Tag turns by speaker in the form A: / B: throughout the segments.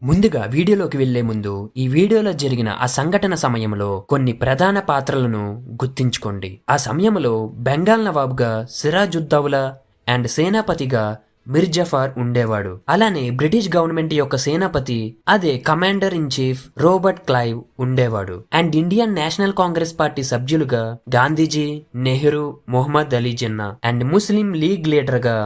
A: ముందుగా వీడియోలోకి వెళ్లే ముందు ఈ వీడియోలో జరిగిన ఆ సంఘటన సమయంలో కొన్ని ప్రధాన పాత్రలను గుర్తించుకోండి. ఆ సమయంలో బెంగాల్ నవాబ్గా సిరాజుద్దౌలా అండ్ సేనాపతిగా మిర్ జఫార్ ఉండేవాడు. అలానే బ్రిటిష్ గవర్నమెంట్ యొక్క సేనాపతి అదే commander in chief Robert Clive ఉండేవాడు. And Indian National Congress party సభ్యులుగా Gandhiji, Nehru, Mohammad Ali Jinnah and Muslim League leader గా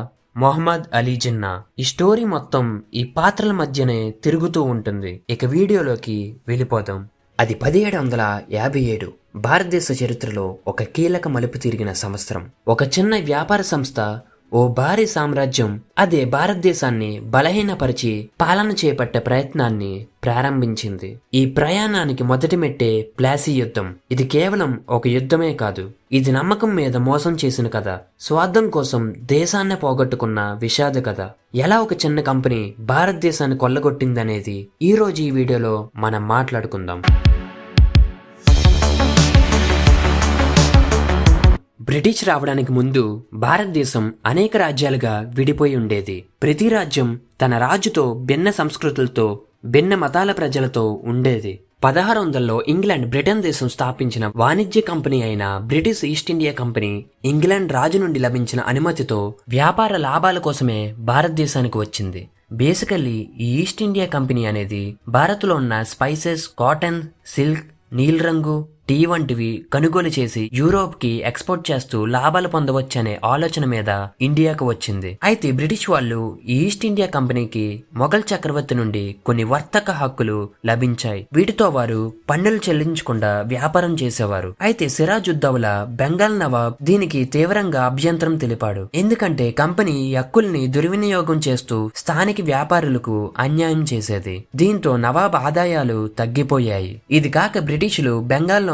A: మొహమ్మద్ అలీ జిన్నా. ఈ స్టోరీ మొత్తం ఈ పాత్రల మధ్యనే తిరుగుతూ ఉంటుంది. ఇక వీడియోలోకి వెళ్ళిపోదాం. అది 1757 భారతదేశ చరిత్రలో ఒక కీలక మలుపు తిరిగిన సంవత్సరం. ఒక చిన్న వ్యాపార సంస్థ ఓ భారీ సామ్రాజ్యం అదే భారతదేశాన్ని బలహీనపరిచి పాలన చేపట్టే ప్రయత్నాన్ని ప్రారంభించింది. ఈ ప్రయాణానికి మొదటి మెట్టే ప్లాసీ యుద్ధం. ఇది కేవలం ఒక యుద్ధమే కాదు, ఇది నమ్మకం మీద మోసం చేసిన కథ, స్వార్థం కోసం దేశాన్ని పోగొట్టుకున్న విషాద కథ. ఎలా ఒక చిన్న కంపెనీ భారతదేశాన్ని కొల్లగొట్టిందనేది ఈ రోజు ఈ వీడియోలో మనం మాట్లాడుకుందాం. బ్రిటిష్ రావడానికి ముందు భారతదేశం అనేక రాజ్యాలుగా విడిపోయి ఉండేది. ప్రతి రాజ్యం తన రాజుతో భిన్న సంస్కృతులతో భిన్న మతాల ప్రజలతో ఉండేది. 1600లో ఇంగ్లాండ్ బ్రిటన్ దేశం స్థాపించిన వాణిజ్య కంపెనీ అయిన British East India Company England రాజు నుండి లభించిన అనుమతితో వ్యాపార లాభాల కోసమే భారతదేశానికి వచ్చింది. బేసికల్లీ ఈ ఈస్ట్ ఇండియా కంపెనీ అనేది భారత్లో ఉన్న స్పైసెస్, కాటన్, సిల్క్, నీలిరంగు, టీ వంటివి కొనుగోలు చేసి యూరోప్ కి ఎక్స్పోర్ట్ చేస్తూ లాభాలు పొందవచ్చనే ఆలోచన మీద ఇండియాకు వచ్చింది. అయితే బ్రిటిష్ వాళ్ళు ఈ ఈస్ట్ ఇండియా కంపెనీకి మొఘల్ చక్రవర్తి నుండి కొన్ని వర్తక హక్కులు లభించాయి. వీటితో వారు పన్నులు చెల్లించకుండా వ్యాపారం చేసేవారు. అయితే సిరాజుద్దౌలా బెంగాల్ నవాబ్ దీనికి తీవ్రంగా అభ్యంతరం తెలిపాడు. ఎందుకంటే కంపెనీ ఈ హక్కుల్ని దుర్వినియోగం చేస్తూ స్థానిక వ్యాపారులకు అన్యాయం చేసేది. దీంతో నవాబ్ ఆదాయాలు తగ్గిపోయాయి. ఇది కాక బ్రిటిషులు బెంగాల్లో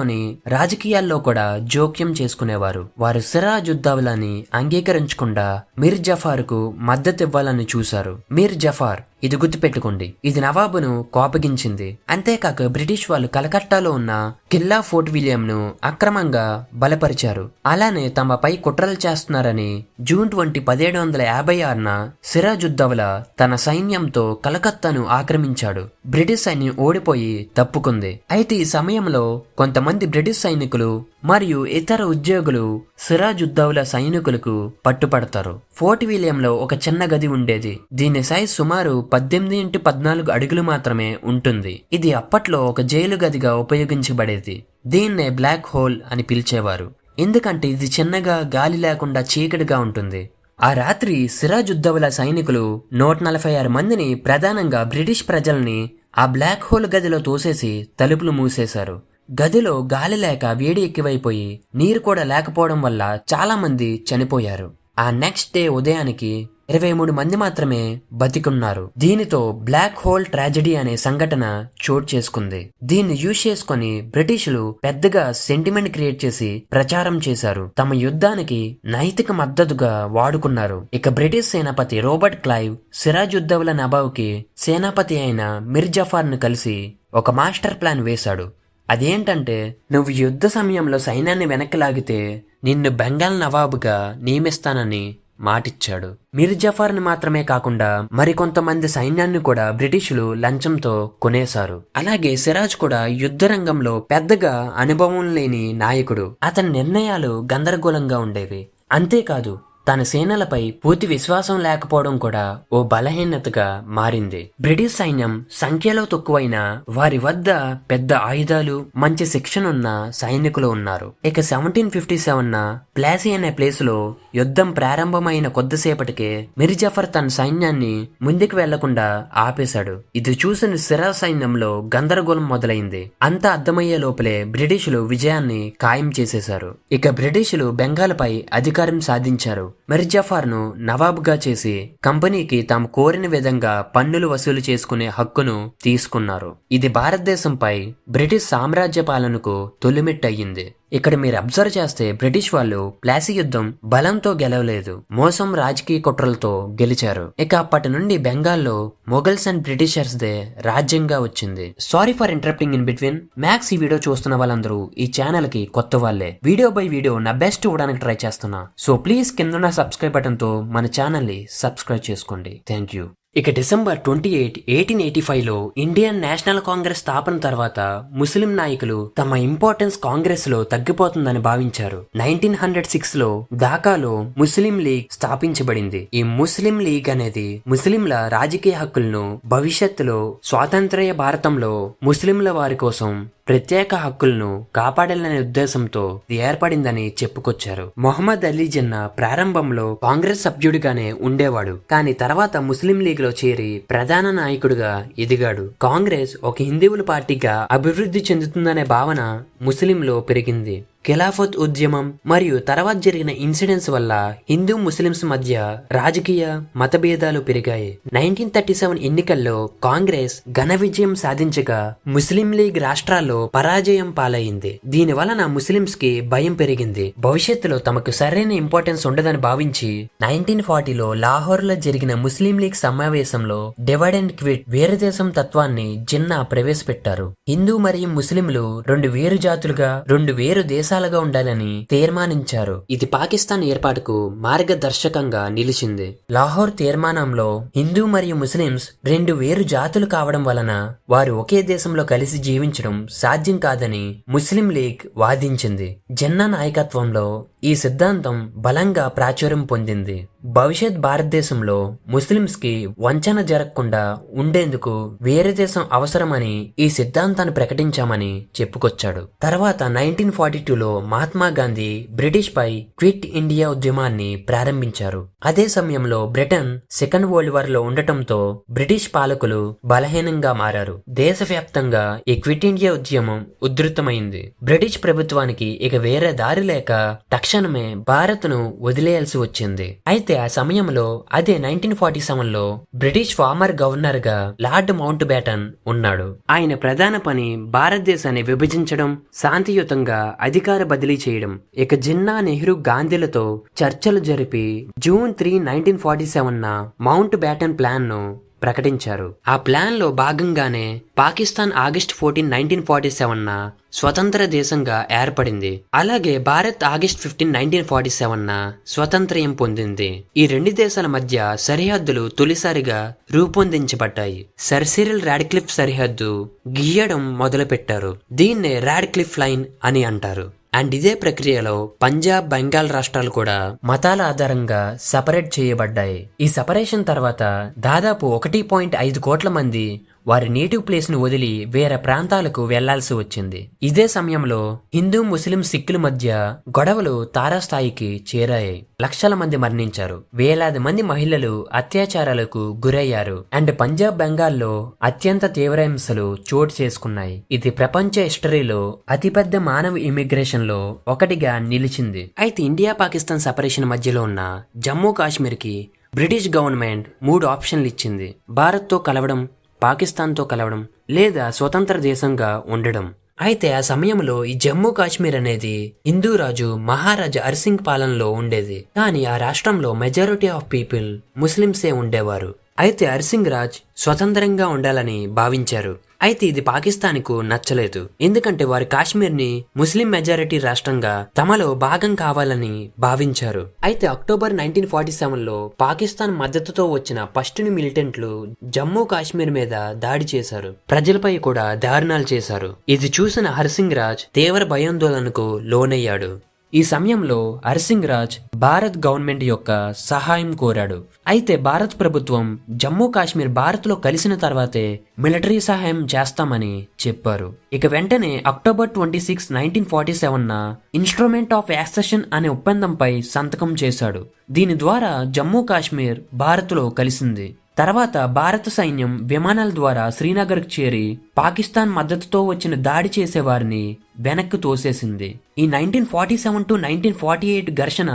A: రాజకీయాల్లో కూడా జోక్యం చేసుకునేవారు. వారు సిరాజుద్దౌలాని అంగీకరించకుండా మిర్ జఫార్ కు మద్దతివ్వాలని చూశారు. మిర్ జఫార్, ఇది గుర్తుపెట్టుకోండి, ఇది నవాబును కోపగించింది. అంతేకాక బ్రిటిష్ వాళ్ళు కలకట్టాలో ఉన్న కిల్లా ఫోర్ట్ విలియం ను అక్రమంగా బలపరిచారు. అలానే తమపై కుట్రలు చేస్తున్నారని జూన్ 20, 1756న సిరాజుద్దౌలా తన సైన్యంతో కలకత్తాను ఆక్రమించాడు. బ్రిటిష్ సైన్యం ఓడిపోయి తప్పుకుంది. అయితే ఈ సమయంలో కొంతమంది బ్రిటిష్ సైనికులు మరియు ఇతర ఉద్యోగులు సిరాజుద్దౌలా సైనికులకు పట్టుపడతారు. ఫోర్ట్ విలియంలో ఒక చిన్న గది ఉండేది. దీని సైజ్ సుమారు 18x14 అడుగులు మాత్రమే ఉంటుంది. ఇది అప్పట్లో ఒక జైలు గదిగా ఉపయోగించబడేది. దీన్నే బ్లాక్ హోల్ అని పిలిచేవారు. ఎందుకంటే ఇది చిన్నగా, గాలి లేకుండా చీకటిగా ఉంటుంది. ఆ రాత్రి సిరాజుద్దౌలా సైనికులు 146 మందిని, ప్రధానంగా బ్రిటిష్ ప్రజల్ని ఆ బ్లాక్ హోల్ గదిలో తోసేసి తలుపులు మూసేశారు. గదిలో గాలి లేక వేడి ఎక్కువైపోయి నీరు కూడా లేకపోవడం వల్ల చాలా మంది చనిపోయారు. ఆ నెక్స్ట్ డే ఉదయానికి 23 మంది మాత్రమే బతికున్నారు. దీనితో బ్లాక్ హోల్ ట్రాజెడీ అనే సంఘటన చోటు చేసుకుంది. దీన్ని యూజ్ చేసుకుని బ్రిటిషులు పెద్దగా సెంటిమెంట్ క్రియేట్ చేసి ప్రచారం చేశారు. తమ యుద్ధానికి నైతిక మద్దతుగా వాడుకున్నారు. ఇక బ్రిటిష్ సేనాపతి రాబర్ట్ క్లైవ్ సిరాజుద్దౌలా నవాబ్కి సేనాపతి అయిన మిర్ జఫార్ ను కలిసి ఒక మాస్టర్ ప్లాన్ వేశాడు. అదేంటంటే, నువ్వు యుద్ధ సమయంలో సైన్యాన్ని వెనక్కి లాగితే నిన్ను బెంగాల్ నవాబుగా నియమిస్తానని మాటిచ్చాడు. మిర్ జఫార్ ని మాత్రమే కాకుండా మరికొంతమంది సైన్యాన్ని కూడా బ్రిటిషులు లంచంతో కొనేశారు. అలాగే సిరాజ్ కూడా యుద్ధ రంగంలో పెద్దగా అనుభవం లేని నాయకుడు. అతని నిర్ణయాలు గందరగోళంగా ఉండేవి. అంతేకాదు, తన సేనలపై పూర్తి విశ్వాసం లేకపోవడం కూడా ఓ బలహీనతగా మారింది. బ్రిటిష్ సైన్యం సంఖ్యలో తక్కువైనా వారి వద్ద పెద్ద ఆయుధాలు, మంచి శిక్షణ ఉన్న సైనికులు ఉన్నారు. ఇక 1757న ప్లాసీ అనే ప్లేస్ లో యుద్ధం ప్రారంభమైన కొద్దిసేపటికే మిర్ జఫర్ తన సైన్యాన్ని ముందుకు వెళ్లకుండా ఆపేశాడు. ఇది చూసిన సిరాజ్ సైన్యంలో గందరగోళం మొదలైంది. అంతా అర్థమయ్యే లోపలే బ్రిటిషులు విజయాన్ని ఖాయం చేసేశారు. ఇక బ్రిటిషులు బెంగాల్ పై అధికారం సాధించారు. మిర్ జఫార్ ను నవాబ్గా చేసి కంపెనీకి తాము కోరిన విధంగా పన్నులు వసూలు చేసుకునే హక్కును తీసుకున్నారు. ఇది భారతదేశంపై బ్రిటిష్ సామ్రాజ్య పాలనకు తొలిమెట్టయింది. ఇక్కడ మీరు అబ్జర్వ్ చేస్తే బ్రిటిష్ వాళ్ళు ప్లాసీ యుద్ధం బలంతో గెలవలేదు, మోసం, రాజకీయ కుట్రలతో గెలిచారు. ఇక అప్పటి నుండి బెంగాల్లో మొఘల్స్ అండ్ బ్రిటిషర్స్ దే రాజ్యంగా వచ్చింది. Sorry for interrupting in between. Max ఈ వీడియో చూస్తున్న వాళ్ళందరూ ఈ ఛానల్ కి కొత్త వాళ్ళే. వీడియో బై వీడియో నా బెస్ట్ ఇవ్వడానికి ట్రై చేస్తున్నా. సో ప్లీజ్ కింద సబ్స్క్రైబ్ బటన్ తో మన ఛానల్ ని సబ్స్క్రైబ్ చేసుకోండి. Thank you. ఇక డిసెంబర్ 28, 1885లో ఇండియన్ నేషనల్ కాంగ్రెస్ స్థాపన తర్వాత ముస్లిం నాయకులు తమ ఇంపార్టెన్స్ కాంగ్రెస్ లో తగ్గిపోతుందని భావించారు. 1906లో ఢాకాలో ముస్లిం లీగ్ స్థాపించబడింది. ఈ ముస్లిం లీగ్ అనేది ముస్లింల రాజకీయ హక్కులను భవిష్యత్తులో స్వాతంత్ర్య భారతంలో ముస్లింల వారి కోసం ప్రత్యేక హక్కులను కాపాడాలనే ఉద్దేశంతో ఇది ఏర్పడిందని చెప్పుకొచ్చారు. మొహమ్మద్ అలీ జిన్నా ప్రారంభంలో కాంగ్రెస్ సభ్యుడిగానే ఉండేవాడు. కానీ తర్వాత ముస్లిం లీగ్ లో చేరి ప్రధాన నాయకుడిగా ఎదిగాడు. కాంగ్రెస్ ఒక హిందువుల పార్టీగా అభివృద్ధి చెందుతుందనే భావన ముస్లింలో పెరిగింది. ఖిలాఫత్ ఉద్యమం మరియు తర్వాత జరిగిన ఇన్సిడెంట్స్ వల్ల హిందూ ముస్లింస్ మధ్య రాజకీయ మతభేదాలు పెరిగాయి. 1937 ఎన్నికల్లో కాంగ్రెస్ ఘన విజయం సాధించగా ముస్లిం లీగ్ రాష్ట్రాల్లో పరాజయం పాలైంది. దీని వలన ముస్లింస్ కి భయం పెరిగింది. భవిష్యత్తులో తమకు సరైన ఇంపార్టెన్స్ ఉండదని భావించి 1940లో లాహోర్ లో జరిగిన ముస్లిం లీగ్ సమావేశంలో డివైడ్ అండ్ క్విట్ వేరు దేశం తత్వాన్ని జిన్నా ప్రవేశపెట్టారు. హిందూ మరియు ముస్లింలు రెండు వేరు జాతులుగా రెండు వేరు దేశాలుగా ఉండాలని తీర్మానించారు. ఇది పాకిస్తాన్ ఏర్పాటుకు మార్గదర్శకంగా నిలిచింది. లాహోర్ తీర్మానంలో హిందూ మరియు ముస్లింస్ రెండు వేరు జాతులు కావడం వలన వారు ఒకే దేశంలో కలిసి జీవించడం సాధ్యం కాదని ముస్లిం లీగ్ వాదించింది. జిన్నా నాయకత్వంలో ఈ సిద్ధాంతం బలంగా ప్రాచుర్యం పొందింది. భవిష్యత్ భారతదేశంలో ముస్లింస్ కి వంచన జరగకుండా ఉండేందుకు వేరే దేశం అవసరమని ఈ సిద్ధాంతాన్ని ప్రకటించామని చెప్పుకొచ్చాడు. తర్వాత 1942లో మహాత్మా గాంధీ బ్రిటిష్ పై క్విట్ ఇండియా ఉద్యమాన్ని ప్రారంభించారు. అదే సమయంలో బ్రిటన్ సెకండ్ వరల్డ్ వార్ లో ఉండటంతో బ్రిటిష్ పాలకులు బలహీనంగా మారారు. దేశవ్యాప్తంగా ఈ క్విట్ ఇండియా ఉద్యమం ఉధృతమైంది. బ్రిటిష్ ప్రభుత్వానికి ఇక వేరే దారి లేక తక్షణమే భారత్ను వదిలేయాల్సి వచ్చింది. అయితే ఆ సమయంలో అదే 1947లో బ్రిటిష్ ఫార్మర్ గవర్నర్ గా లార్డ్ మౌంట్ బ్యాటన్ ఉన్నాడు. ఆయన ప్రధాన పని భారతదేశాన్ని విభజించడం, శాంతియుతంగా అధికార బదిలీ చేయడం. ఇక జిన్నా, నెహ్రూ, గాంధీలతో చర్చలు జరిపి జూన్ 3, 1947న మౌంట్ బ్యాటన్ ప్లాన్ ను ప్రకటించారు. ఆ ప్లాన్ లో భాగంగానే పాకిస్తాన్ ఆగస్టు 14, 1947న స్వతంత్ర దేశంగా ఏర్పడింది. అలాగే భారత్ ఆగస్టు 15, 1947న స్వతంత్ర్యం పొందింది. ఈ రెండు దేశాల మధ్య సరిహద్దులు తొలిసారిగా రూపొందించబడ్డాయి. సర్ సిరిల్ రాడ్క్లిఫ్ సరిహద్దు గీయడం మొదలుపెట్టారు. దీన్నే రాడ్క్లిఫ్ లైన్ అని అంటారు. అండ్ ఇదే ప్రక్రియలో పంజాబ్, బెంగాల్ రాష్ట్రాలు కూడా మతాల ఆధారంగా సపరేట్ చేయబడ్డాయి. ఈ సపరేషన్ తర్వాత దాదాపు 1.5 కోట్ల మంది వారి నేటివ్ ప్లేస్ ను వదిలి వేరే ప్రాంతాలకు వెళ్లాల్సి వచ్చింది. ఇదే సమయంలో హిందూ, ముస్లిం, సిక్కుల మధ్య గొడవలు తారాస్థాయికి చేరాయి. లక్షల మంది మరణించారు. వేలాది మంది మహిళలు అత్యాచారాలకు గురయ్యారు. అండ్ పంజాబ్, బెంగాల్లో అత్యంత తీవ్ర హింసలు చోటు చేసుకున్నాయి. ఇది ప్రపంచ హిస్టరీలో అతిపెద్ద మానవ ఇమిగ్రేషన్ లో ఒకటిగా నిలిచింది. అయితే ఇండియా, పాకిస్తాన్ సపరేషన్ మధ్యలో ఉన్న జమ్మూ కాశ్మీర్ కి బ్రిటిష్ గవర్నమెంట్ 3 ఆప్షన్లు ఇచ్చింది. భారత్ తో కలవడం, పాకిస్తాన్తో కలవడం, లేదా స్వతంత్ర దేశంగా ఉండడం. అయితే ఆ సమయంలో ఈ జమ్మూ కాశ్మీర్ అనేది హిందూ రాజు మహారాజా హరిసింగ్ పాలనలో ఉండేది. కానీ ఆ రాష్ట్రంలో మెజారిటీ ఆఫ్ పీపుల్ ముస్లింసే ఉండేవారు. అయితే హరిసింగ్ రాజ్ స్వతంత్రంగా ఉండాలని భావించారు. అయితే ఇది పాకిస్తాన్కు నచ్చలేదు. ఎందుకంటే వారు కాశ్మీర్ ని ముస్లిం మెజారిటీ రాష్ట్రంగా తమలో భాగం కావాలని భావించారు. అయితే అక్టోబర్ 1947లో పాకిస్తాన్ మద్దతుతో వచ్చిన పష్టుని మిలిటెంట్లు జమ్మూ కాశ్మీర్ మీద దాడి చేశారు. ప్రజలపై కూడా దారుణాలు చేశారు. ఇది చూసిన హరిసింగ్ రాజ్ తీవ్ర భయాందోళనకు లోనయ్యాడు. ఈ సమయంలో హరిసింగ్ రాజ్ భారత్ గవర్నమెంట్ యొక్క సహాయం కోరాడు. అయితే భారత్ ప్రభుత్వం జమ్మూ కాశ్మీర్ భారత్ లో కలిసిన తర్వాతే మిలిటరీ సహాయం చేస్తామని చెప్పారు. ఇక వెంటనే అక్టోబర్ 26, 1947న ఇన్స్ట్రుమెంట్ ఆఫ్ యాక్సెషన్ అనే ఒప్పందంపై సంతకం చేశాడు. దీని ద్వారా జమ్మూ కాశ్మీర్ భారత్ లో కలిసింది. తర్వాత భారత సైన్యం విమానాల ద్వారా శ్రీనగర్కు చేరి పాకిస్తాన్ మద్దతుతో వచ్చిన దాడి చేసేవారిని వెనక్కి తోసేసింది. ఈ 1947 to 1948 ఘర్షణ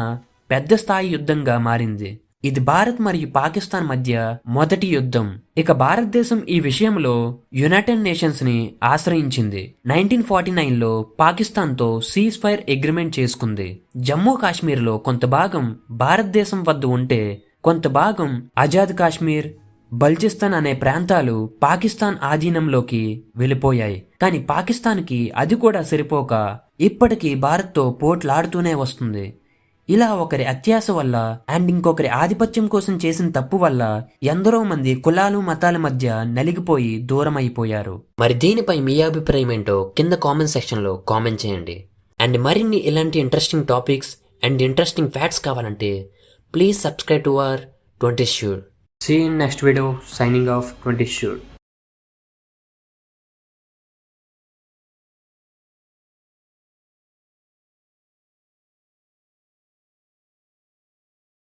A: పెద్ద స్థాయి యుద్ధంగా మారింది. ఇది భారత్ మరియు పాకిస్తాన్ మధ్య మొదటి యుద్ధం. ఇక భారతదేశం ఈ విషయంలో యునైటెడ్ నేషన్స్ ని ఆశ్రయించింది. 1949లో పాకిస్తాన్ తో సీజ్ ఫైర్ అగ్రిమెంట్ చేసుకుంది. జమ్మూ కాశ్మీర్ లో కొంత భాగం భారతదేశం వద్ద ఉంటే కొంత భాగం ఆజాద్ కాశ్మీర్, బల్చిస్తాన్ అనే ప్రాంతాలు పాకిస్తాన్ ఆధీనంలోకి వెళ్ళిపోయాయి. కానీ పాకిస్తాన్కి అది కూడా సరిపోక ఇప్పటికీ భారత్తో పోట్లాడుతూనే వస్తుంది. ఇలా ఒకరి అత్యాశ వల్ల అండ్ ఇంకొకరి ఆధిపత్యం కోసం చేసిన తప్పు వల్ల ఎందరో మంది కులాలు మతాల మధ్య నలిగిపోయి దూరం అయిపోయారు. మరి దీనిపై మీ అభిప్రాయం ఏంటో కింద కామెంట్ సెక్షన్లో కామెంట్ చేయండి. అండ్ మరిన్ని ఇలాంటి interesting topics and interesting facts కావాలంటే please subscribe to our 20 Sure. See you in next video. Signing off, 20 Sure.